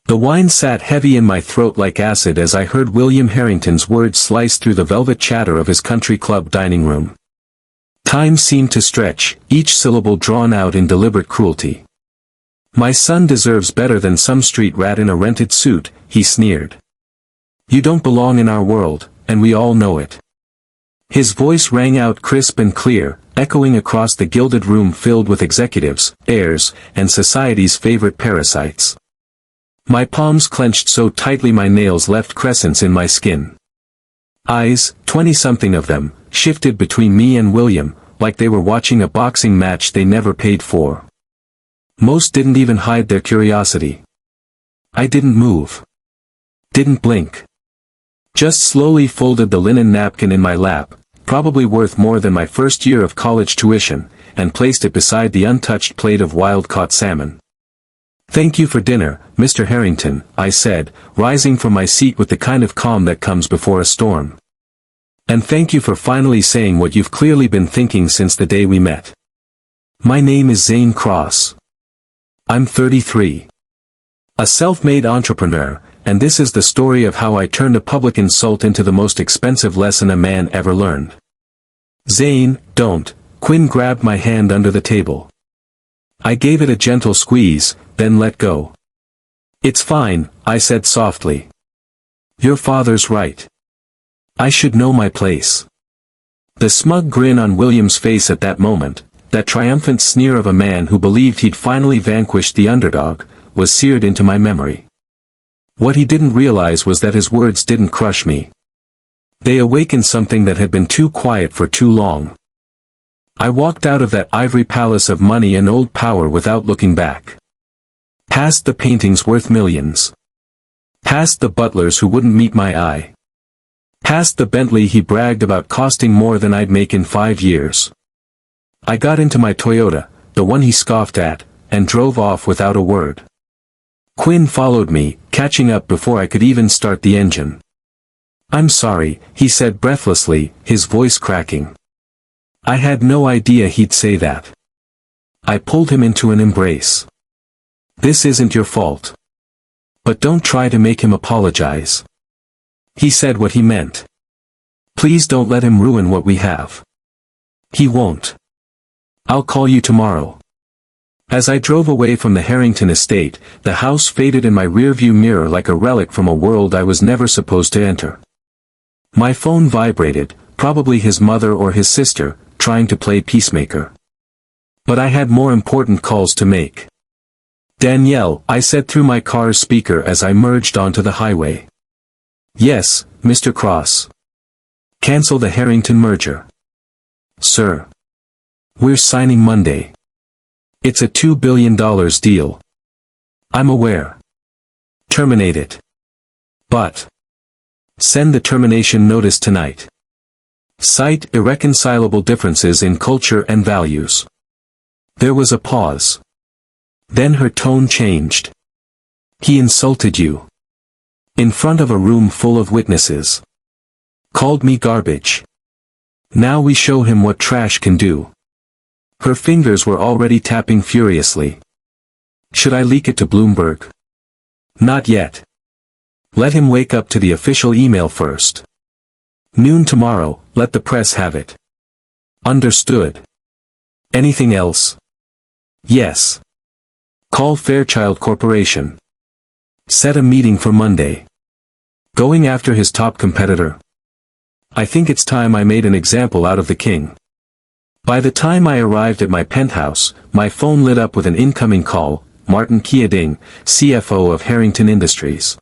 The wine sat heavy in my throat like acid as I heard William Harrington's words slice through the velvet chatter of his country club dining room. Time seemed to stretch, each syllable drawn out in deliberate cruelty. "My son deserves better than some street rat in a rented suit," he sneered. "You don't belong in our world, and we all know it." His voice rang out crisp and clear, echoing across the gilded room filled with executives, heirs, and society's favorite parasites. My palms clenched so tightly my nails left crescents in my skin. Eyes, 20-something of them, shifted between me and William, like they were watching a boxing match they never paid for. Most didn't even hide their curiosity. I didn't move. Didn't blink. Just slowly folded the linen napkin in my lap, probably worth more than my first year of college tuition, and placed it beside the untouched plate of wild-caught salmon. "Thank you for dinner, Mr. Harrington," I said, rising from my seat with the kind of calm that comes before a storm. "And thank you for finally saying what you've clearly been thinking since the day we met. My name is Zane Cross. I'm 33. A self-made entrepreneur, and this is the story of how I turned a public insult into the most expensive lesson a man ever learned." "Zane, don't." Quinn grabbed my hand under the table. I gave it a gentle squeeze, then let go. "It's fine," I said softly. "Your father's right. I should know my place." The smug grin on William's face at that moment, that triumphant sneer of a man who believed he'd finally vanquished the underdog, was seared into my memory. What he didn't realize was that his words didn't crush me. They awakened something that had been too quiet for too long. I walked out of that ivory palace of money and old power without looking back. Past the paintings worth millions. Past the butlers who wouldn't meet my eye. Past the Bentley he bragged about costing more than I'd make in 5 years. I got into my Toyota, the one he scoffed at, and drove off without a word. Quinn followed me, catching up before I could even start the engine. "I'm sorry," he said breathlessly, his voice cracking. I had no idea he'd say that. I pulled him into an embrace. "This isn't your fault. But don't try to make him apologize. He said what he meant. Please don't let him ruin what we have." "He won't. I'll call you tomorrow." As I drove away from the Harrington estate, the house faded in my rearview mirror like a relic from a world I was never supposed to enter. My phone vibrated, probably his mother or his sister, trying to play peacemaker. But I had more important calls to make. "Danielle," I said through my car's speaker as I merged onto the highway. "Yes, Mr. Cross." "Cancel the Harrington merger." "Sir. We're signing Monday. It's a $2 billion deal." "I'm aware." "Terminate it." "But." "Send the termination notice tonight. Cite irreconcilable differences in culture and values." There was a pause. Then her tone changed. "He insulted you. In front of a room full of witnesses. Called me garbage. Now we show him what trash can do." Her fingers were already tapping furiously. "Should I leak it to Bloomberg?" "Not yet. Let him wake up to the official email first. Noon tomorrow, let the press have it." "Understood." "Anything else?" "Yes. Call Fairchild Corporation. Set a meeting for Monday." Going after his top competitor? I think it's time I made an example out of the king. By the time I arrived at my penthouse, my phone lit up with an incoming call, Martin COULDN, CFO of Harrington Industries.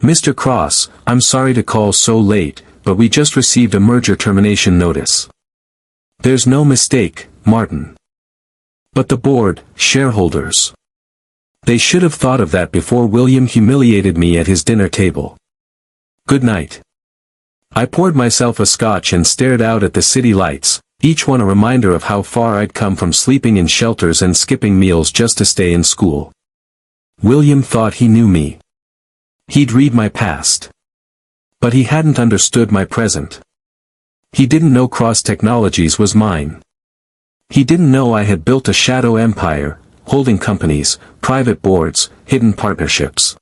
"Mr. Cross, I'm sorry to call so late, but we just received a merger termination notice." "There's no mistake, Martin." "But the board, shareholders. They should have thought of that before William humiliated me at his dinner table. Good night." I poured myself a scotch and stared out at the city lights, each one a reminder of how far I'd come from sleeping in shelters and skipping meals just to stay in school. William thought he knew me. He'd read my past. But he hadn't understood my present. He didn't know Cross Technologies was mine. He didn't know I had built a shadow empire, holding companies, private boards, hidden partnerships.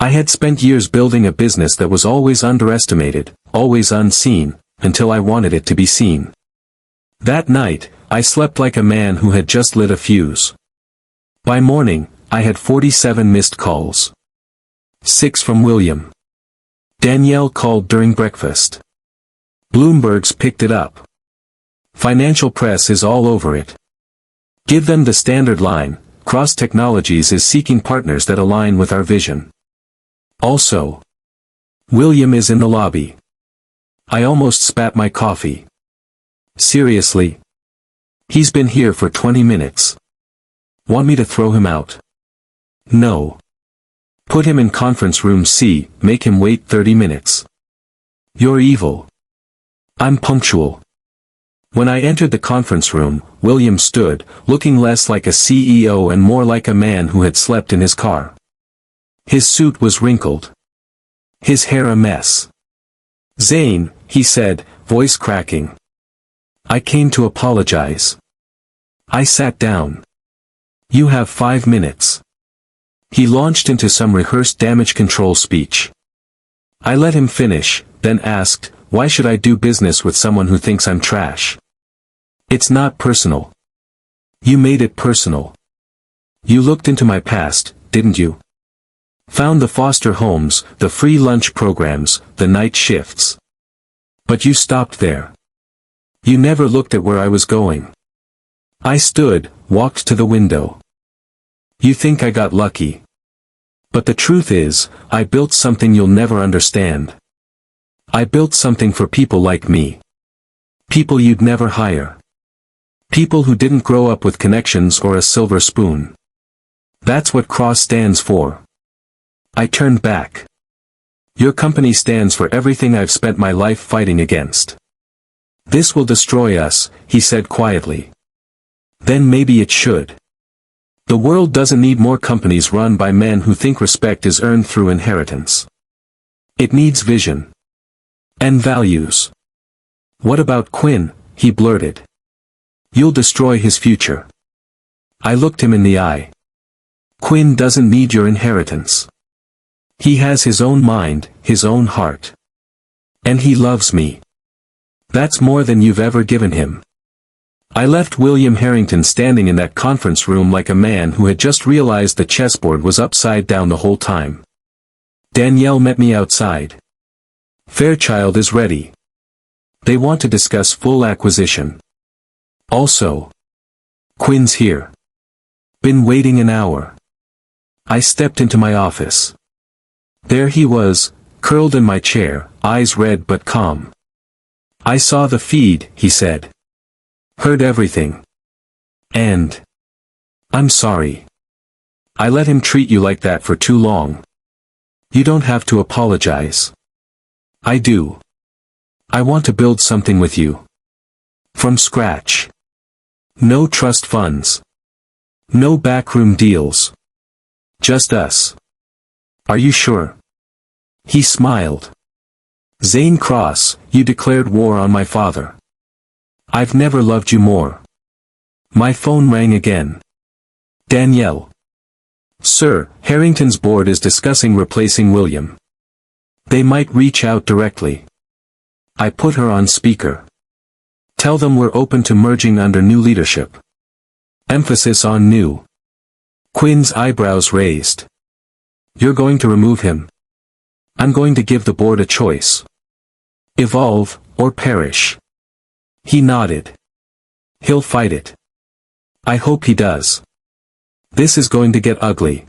I had spent years building a business that was always underestimated, always unseen, until I wanted it to be seen. That night, I slept like a man who had just lit a fuse. By morning, I had 47 missed calls. 6 from William. Danielle called during breakfast. Bloomberg's picked it up. Financial press is all over it. Give them the standard line, Cross Technologies is seeking partners that align with our vision. Also, William is in the lobby. I almost spat my coffee. Seriously? He's been here for 20 minutes. Want me to throw him out? No. Put him in conference room C, make him wait 30 minutes. You're evil. I'm punctual. When I entered the conference room, William stood, looking less like a CEO and more like a man who had slept in his car. His suit was wrinkled. His hair a mess. Zane, he said, voice cracking. I came to apologize. I sat down. You have 5 minutes. He launched into some rehearsed damage control speech. I let him finish, then asked, why should I do business with someone who thinks I'm trash? It's not personal. You made it personal. You looked into my past, didn't you? Found the foster homes, the free lunch programs, the night shifts. But you stopped there. You never looked at where I was going. I stood, walked to the window. You think I got lucky. But the truth is, I built something you'll never understand. I built something for people like me. People you'd never hire. People who didn't grow up with connections or a silver spoon. That's what Cross stands for. I turned back. Your company stands for everything I've spent my life fighting against. This will destroy us, he said quietly. Then maybe it should. The world doesn't need more companies run by men who think respect is earned through inheritance. It needs vision. And values. What about Quinn? He blurted. You'll destroy his future. I looked him in the eye. Quinn doesn't need your inheritance. He has his own mind, his own heart. And he loves me. That's more than you've ever given him. I left William Harrington standing in that conference room like a man who had just realized the chessboard was upside down the whole time. Danielle met me outside. Fairchild is ready. They want to discuss full acquisition. Also, Quinn's here. Been waiting an hour. I stepped into my office. There he was, curled in my chair, eyes red but calm. I saw the feed, he said. Heard everything. And I'm sorry. I let him treat you like that for too long. You don't have to apologize. I do. I want to build something with you. From scratch. No trust funds. No backroom deals. Just us. Are you sure? He smiled. Zane Cross, you declared war on my father. I've never loved you more. My phone rang again. Danielle. Sir, Harrington's board is discussing replacing William. They might reach out directly. I put her on speaker. Tell them we're open to merging under new leadership. Emphasis on new. Quinn's eyebrows raised. You're going to remove him? I'm going to give the board a choice. Evolve, or perish. He nodded. He'll fight it. I hope he does. This is going to get ugly.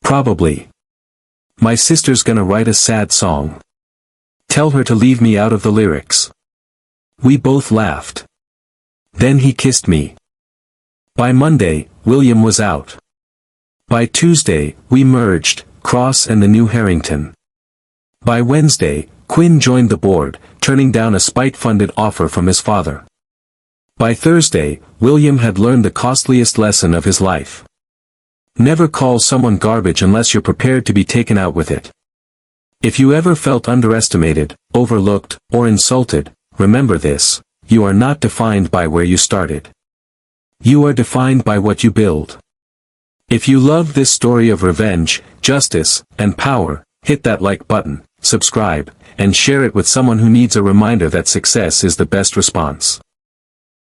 Probably. My sister's gonna write a sad song. Tell her to leave me out of the lyrics. We both laughed. Then he kissed me. By Monday, William was out. By Tuesday, we merged, Cross and the new Harrington. By Wednesday, Quinn joined the board, turning down a spite-funded offer from his father. By Thursday, William had learned the costliest lesson of his life. Never call someone garbage unless you're prepared to be taken out with it. If you ever felt underestimated, overlooked, or insulted, remember this: you are not defined by where you started. You are defined by what you build. If you love this story of revenge, justice, and power, hit that like button, subscribe, and share it with someone who needs a reminder that success is the best response.